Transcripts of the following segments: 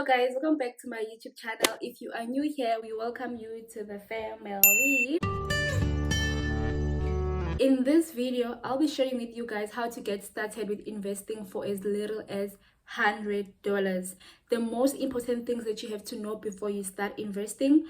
guys, welcome back to my YouTube channel. If you are new here, we welcome you to the family. In this video, I'll be sharing with you guys how to get started with investing for as little as $100. The most important things that you have to know before you start investing,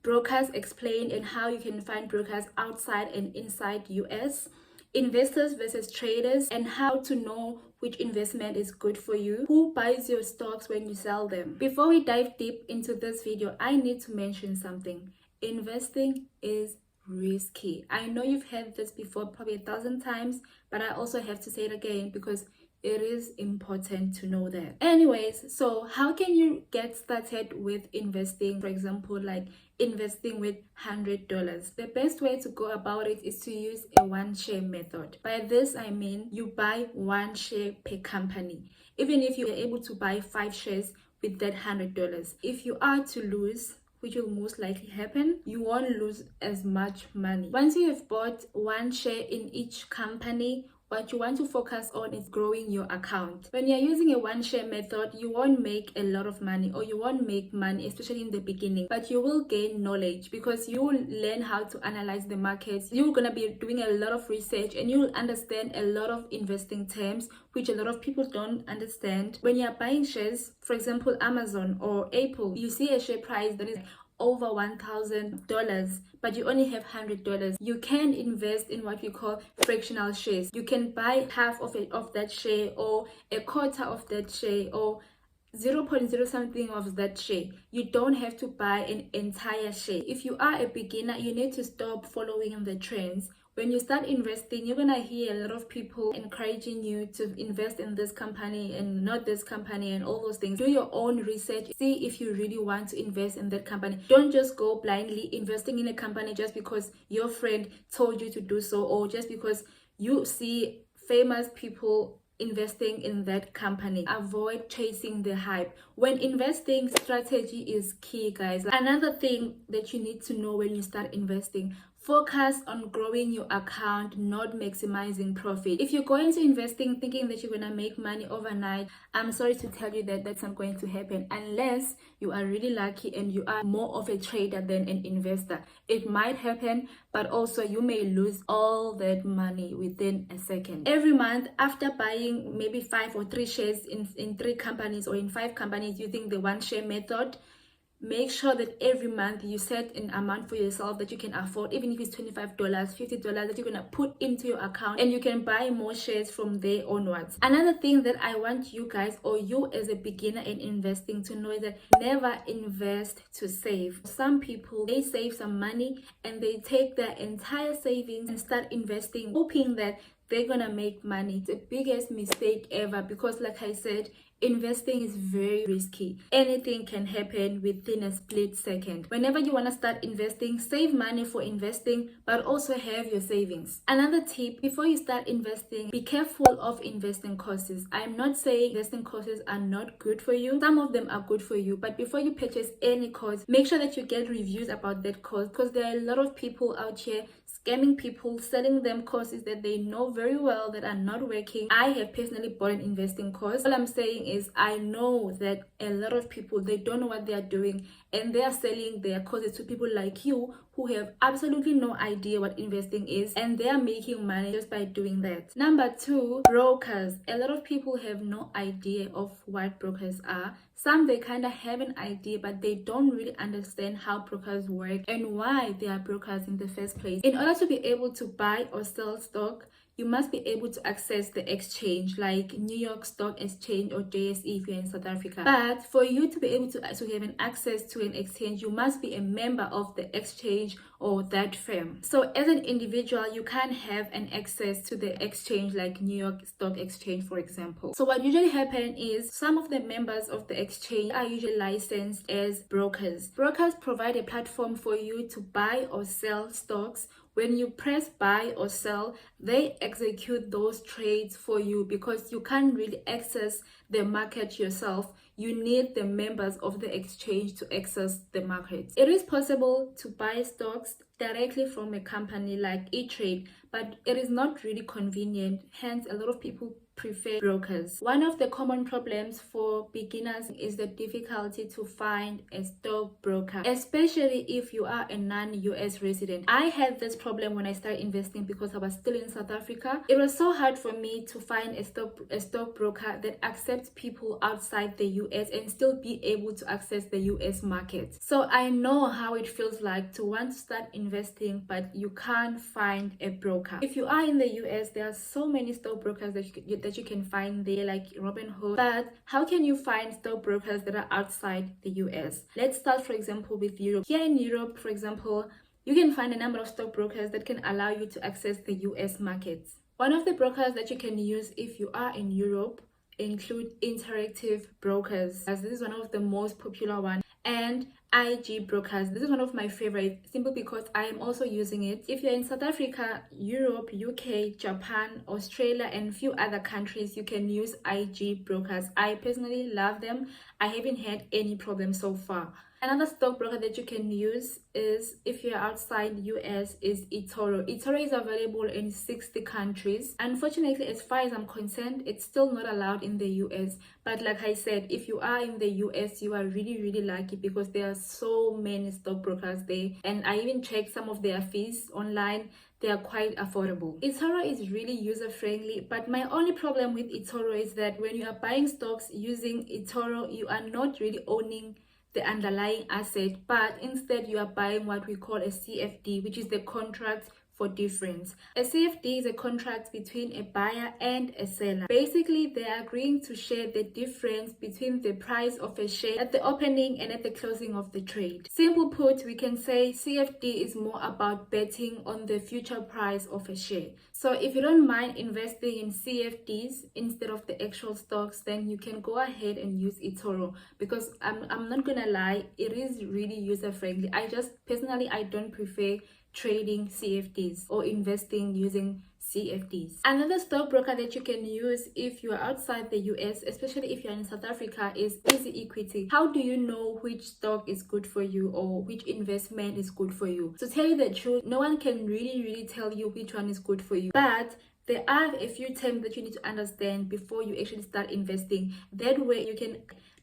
brokers explain, and how you can find brokers outside and inside US, investors versus traders, and how to know which investment is good for you, who buys your stocks when you sell them. Before we dive deep into this video, I need to mention something. Investing is risky. I know you've heard this before probably 1,000 times, but I also have to say it again because it is important to know that. Anyways, so how can you get started with investing? For example, like investing with $100. The best way to go about it is to use a one share method. By this I mean you buy one share per company. Even if you are able to buy 5 shares with that $100, if you are to lose, which will most likely happen, you won't lose as much money. Once you have bought one share in each company, what you want to focus on is growing your account. When you're using a one share method, you won't make a lot of money, or you won't make money, especially in the beginning, but you will gain knowledge because you will learn how to analyze the markets. You're gonna be doing a lot of research and you will understand a lot of investing terms which a lot of people don't understand. When you're buying shares, for example Amazon or Apple, you see a share price that is over $1,000, but you only have $100. You can invest in what we call fractional shares. You can buy half of that share, or a quarter of that share, or 0.0 something of that share. You don't have to buy an entire share. If you are a beginner, you need to stop following the trends. When you start investing, you're gonna hear a lot of people encouraging you to invest in this company and not this company and all those things. Do your own research. See if you really want to invest in that company. Don't just go blindly investing in a company just because your friend told you to do so, or just because you see famous people investing in that company. Avoid chasing the hype. When investing, strategy is key, guys. Another thing that you need to know when you start investing, focus on growing your account, not maximizing profit. If you're going to investing thinking that you're gonna make money overnight, I'm sorry to tell you that that's not going to happen unless you are really lucky and you are more of a trader than an investor. It might happen, but also you may lose all that money within a second. Every month, after buying maybe 5 or 3 shares in 3 companies or in 5 companies using the one share method, make sure that every month you set an amount for yourself that you can afford, even if it's $25, $50 that you're gonna put into your account, and you can buy more shares from there onwards. Another thing that I want you guys, or you as a beginner in investing, to know is that never invest to save. Some people, they save some money and they take their entire savings and start investing hoping that they're gonna make money. It's the biggest mistake ever, because like I said, investing is very risky. Anything can happen within a split second. Whenever you want to start investing, save money for investing, but also have your savings. Another tip, before you start investing, be careful of investing courses. I'm not saying investing courses are not good for you. Some of them are good for you, but before you purchase any course, make sure that you get reviews about that course, because there are a lot of people out here scamming people, selling them courses that they know very well that are not working. I have personally bought an investing course. All I'm saying is I know that a lot of people, they don't know what they are doing, and they are selling their courses to people like you who have absolutely no idea what investing is, and they are making money just by doing that. Number 2, brokers. A lot of people have no idea of what brokers are. Some, they kind of have an idea, but they don't really understand how brokers work and why they are brokers in the first place. In order to be able to buy or sell stock, you must be able to access the exchange, like New York Stock Exchange or JSE if you're in South Africa. But for you to be able to have an access to an exchange, you must be a member of the exchange or that firm. So as an individual, you can't have an access to the exchange like New York Stock Exchange, for example. So what usually happens is some of the members of the exchange are usually licensed as brokers. Brokers provide a platform for you to buy or sell stocks. When you press buy or sell, they execute those trades for you, because you can't really access the market yourself. You need the members of the exchange to access the market. It is possible to buy stocks directly from a company like E-Trade, but it is not really convenient. Hence, a lot of people prefer brokers. One of the common problems for beginners is the difficulty to find a stockbroker, especially if you are a non-US resident. I had this problem when I started investing because I was still in South Africa. It was so hard for me to find a stockbroker that accepts people outside the US and still be able to access the US market. So I know how it feels like to want to start investing, but you can't find a broker. If you are in the US, there are so many stockbrokers that you can find there, like Robinhood. But how can you find stockbrokers that are outside the US? Let's start, for example, with Europe. Here in Europe, for example, you can find a number of stockbrokers that can allow you to access the US markets. One of the brokers that you can use if you are in Europe include Interactive Brokers, as this is one of the most popular ones, and IG Brokers. This is one of my favorites simply because I am also using it. If you're in South Africa, Europe, UK, Japan, Australia, and a few other countries, you can use IG Brokers. I personally love them. I haven't had any problem so far. Another stockbroker that you can use is, if you're outside US, is eToro. eToro is available in 60 countries. Unfortunately, as far as I'm concerned, it's still not allowed in the US. But like I said, if you are in the US, you are really lucky because there are so many stockbrokers there. And I even checked some of their fees online. They are quite affordable. eToro is really user-friendly, but my only problem with eToro is that when you are buying stocks using eToro, you are not really owning the underlying asset, but instead you are buying what we call a CFD, which is the contract for difference. A CFD is a contract between a buyer and a seller. Basically, they are agreeing to share the difference between the price of a share at the opening and at the closing of the trade. Simple put, we can say CFD is more about betting on the future price of a share. So if you don't mind investing in CFDs instead of the actual stocks, then you can go ahead and use eToro, because I'm not gonna lie, it is really user friendly. I don't prefer trading CFDs or investing using CFDs. Another stockbroker that you can use if you're outside the US, especially if you're in South Africa, is Easy Equity. How do you know which stock is good for you or which investment is good for you? To tell you the truth, no one can really tell you which one is good for you, but there are a few terms that you need to understand before you actually start investing. That way you can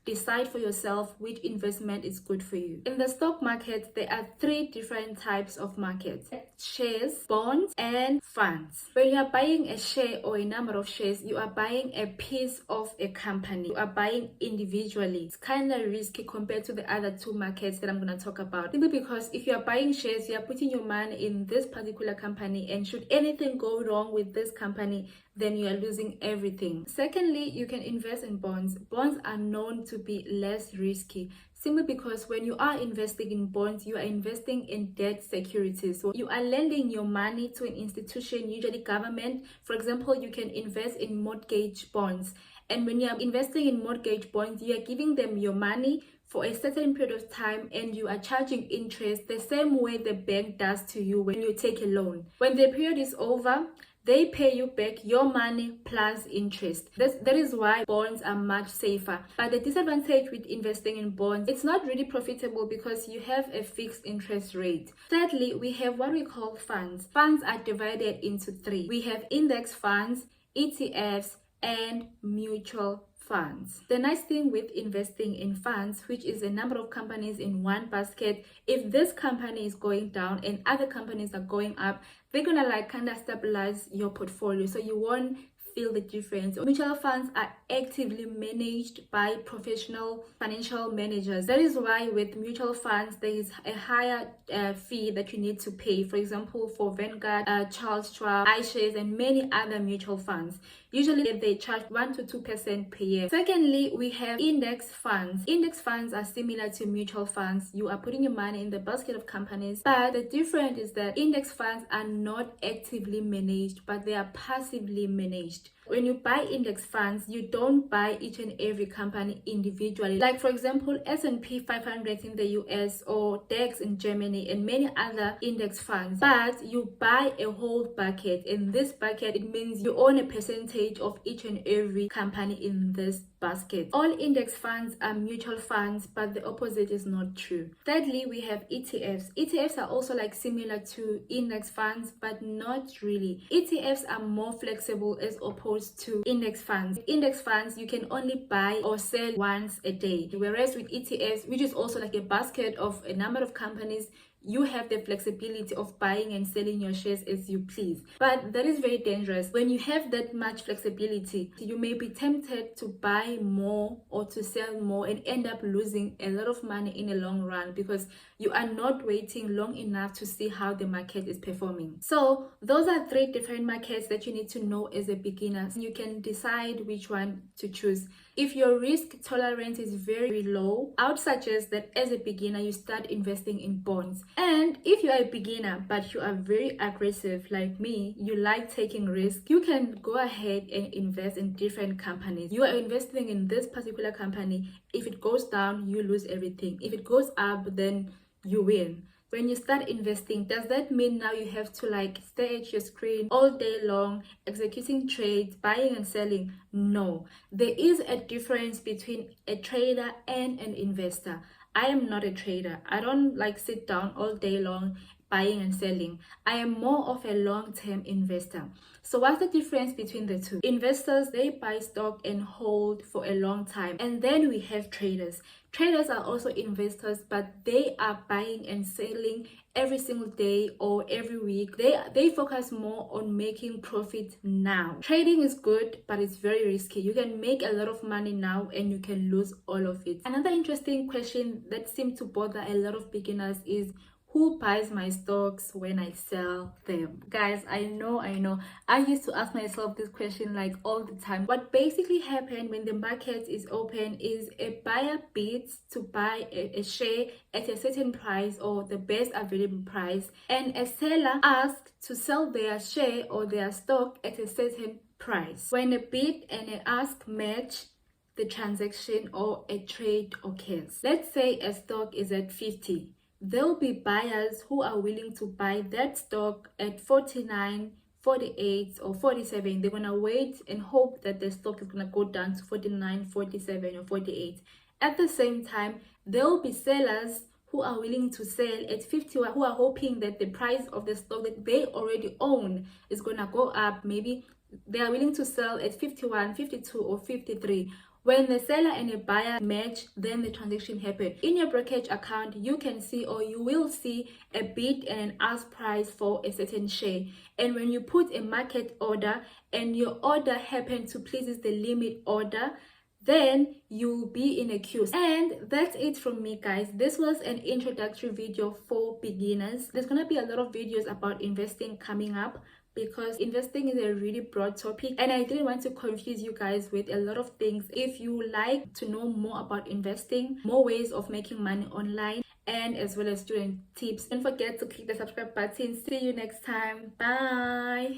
decide for yourself which investment is good for you. In the stock market, there are 3 different types of markets: shares, bonds, and funds. When you are buying a share or a number of shares, you are buying a piece of a company. You are buying individually. It's kind of risky compared to the other 2 markets that I'm going to talk about. Simply because if you are buying shares, you are putting your money in this particular company, and should anything go wrong with this company, then you are losing everything. Secondly, you can invest in bonds. Bonds are known to be less risky, simply because when you are investing in bonds, you are investing in debt securities. So you are lending your money to an institution, usually government. For example, you can invest in mortgage bonds. And when you are investing in mortgage bonds, you are giving them your money for a certain period of time, and you are charging interest the same way the bank does to you when you take a loan. When the period is over, they pay you back your money plus interest. That is why bonds are much safer. But the disadvantage with investing in bonds, it's not really profitable because you have a fixed interest rate. Thirdly, we have what we call funds. Funds are divided into 3. We have index funds, ETFs, and mutual funds. The nice thing with investing in funds, which is a number of companies in one basket, if this company is going down and other companies are going up, they're gonna kind of stabilize your portfolio, so you won't feel the difference. Mutual funds are actively managed by professional financial managers. That is why with mutual funds there is a higher fee that you need to pay. For example, for Vanguard, Charles Schwab, iShares, and many other mutual funds. Usually they charge 1 to 2% per year. Secondly, we have index funds. Index funds are similar to mutual funds. You are putting your money in the basket of companies, but the difference is that index funds are not actively managed, but they are passively managed. When you buy index funds, you don't buy each and every company individually. Like for example, S&P 500 in the US or DAX in Germany and many other index funds. But you buy a whole bucket. In this bucket, it means you own a percentage of each and every company in this basket. All index funds are mutual funds, but the opposite is not true. Thirdly, we have ETFs. ETFs are also like similar to index funds, but not really. ETFs are more flexible as opposed to index funds. Index funds, you can only buy or sell once a day, whereas with ETFs, which is also like a basket of a number of companies, you have the flexibility of buying and selling your shares as you please. But that is very dangerous. When you have that much flexibility, you may be tempted to buy more or to sell more and end up losing a lot of money in the long run because you are not waiting long enough to see how the market is performing. So those are 3 different markets that you need to know as a beginner. You can decide which one to choose. If your risk tolerance is very low, I would suggest that as a beginner, you start investing in bonds. And if you are a beginner, but you are very aggressive like me, you like taking risks, you can go ahead and invest in different companies. You are investing in this particular company. If it goes down, you lose everything. If it goes up, then you win. When you start investing, does that mean now you have to like stay at your screen all day long, executing trades, buying and selling? No. There is a difference between a trader and an investor. I am not a trader. I don't like sit down all day long buying and selling. I am more of a long-term investor. So what's the difference between the two? Investors, they buy stock and hold for a long time. And then we have traders. Traders are also investors, but they are buying and selling every single day or every week. They focus more on making profit now. Trading is good, but it's very risky. You can make a lot of money now and you can lose all of it. Another interesting question that seems to bother a lot of beginners is, who buys my stocks when I sell them? Guys, I know. I used to ask myself this question like all the time. What basically happened when the market is open is a buyer bids to buy a share at a certain price or the best available price, and a seller asks to sell their share or their stock at a certain price. When a bid and an ask match, the transaction or a trade occurs. Let's say a stock is at 50. There will be buyers who are willing to buy that stock at 49, 48 or 47. They're gonna wait and hope that the stock is gonna go down to 49, 47 or 48. At the same time, there will be sellers who are willing to sell at 51, who are hoping that the price of the stock that they already own is gonna go up. Maybe they are willing to sell at 51, 52 or 53. When the seller and a buyer match, then the transaction happens. In your brokerage account, you can see, or you will see, a bid and an ask price for a certain share. And when you put a market order and your order happens to please the limit order, then you'll be in a queue. And that's it from me, guys. This was an introductory video for beginners. There's gonna be a lot of videos about investing coming up, because investing is a really broad topic and I didn't want to confuse you guys with a lot of things. If you like to know more about investing, more ways of making money online, and as well as student tips, don't forget to click the subscribe button. See you next time. Bye.